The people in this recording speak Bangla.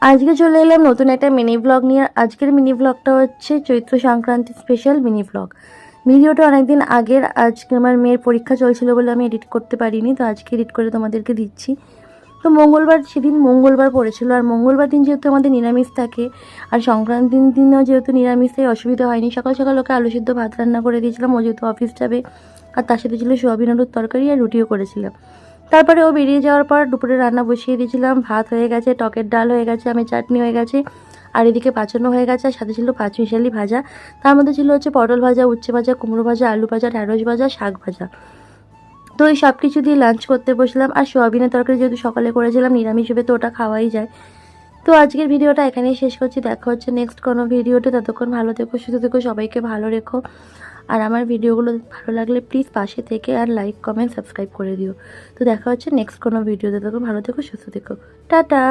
আজকে চলে এলাম নতুন একটা মিনি ব্লগ নিয়ে। আজকের মিনি ব্লগটা হচ্ছে Chaitra Sankranti special mini blog. ভিডিওটা অনেকদিন আগের, আজকে আমার মেয়ের পরীক্ষা চলছিল বলে আমি এডিট করতে পারিনি, তো আজকে এডিট করে তোমাদেরকে দিচ্ছি। তো সেদিন মঙ্গলবার পড়েছিল, আর মঙ্গলবার দিন যেহেতু আমাদের নিরামিষ থাকে, আর সংক্রান্তির দিনও যেহেতু নিরামিষ, তাই অসুবিধা হয়নি। সকাল সকাল ওকে আলু সিদ্ধ ভাত রান্না করে দিয়েছিলাম, ও যেহেতু অফিস যাবে, আর তার সাথে ছিল সোয়াবিন আলুর তরকারি আর রুটিও করেছিলাম। তারপরে ও বেরিয়ে যাওয়ার পর দুপুরে রান্না বসিয়ে দিয়েছিলাম। ভাত হয়ে গেছে, টকের ডাল হয়ে গেছে, আমের চাটনি হয়ে গেছে, আর এদিকে পাঁচানো হয়ে গেছে, আর সাথে ছিল পাঁচমিশালি ভাজা। তার মধ্যে ছিল হচ্ছে পটল ভাজা, উচ্ছে ভাজা, কুমড়ো ভাজা, আলু ভাজা, ঢ্যাঁড়স ভাজা, শাক ভাজা। তো এই সব কিছু দিয়ে লাঞ্চ করতে বসলাম। আর সোয়াবিনের তরকারি যেহেতু সকালে করেছিলাম নিরামিষ হিসেবে, তো ওটা খাওয়াই যায়। তো আজকের ভিডিওটা এখানেই শেষ করছি। দেখা হচ্ছে নেক্সট কোনো ভিডিওতে। ততক্ষণ ভালো থেকো, সুস্থ থেকো, সবাইকে ভালো রেখো। আর আমার ভিডিওগুলো ভালো লাগলে প্লিজ পাশে থেকে আর লাইক কমেন্ট সাবস্ক্রাইব করে দিও। তো দেখা হচ্ছে নেক্সট কোনো ভিডিওতে। ততক্ষণ ভালো থেকো, সুস্থ থেকো, টাটা।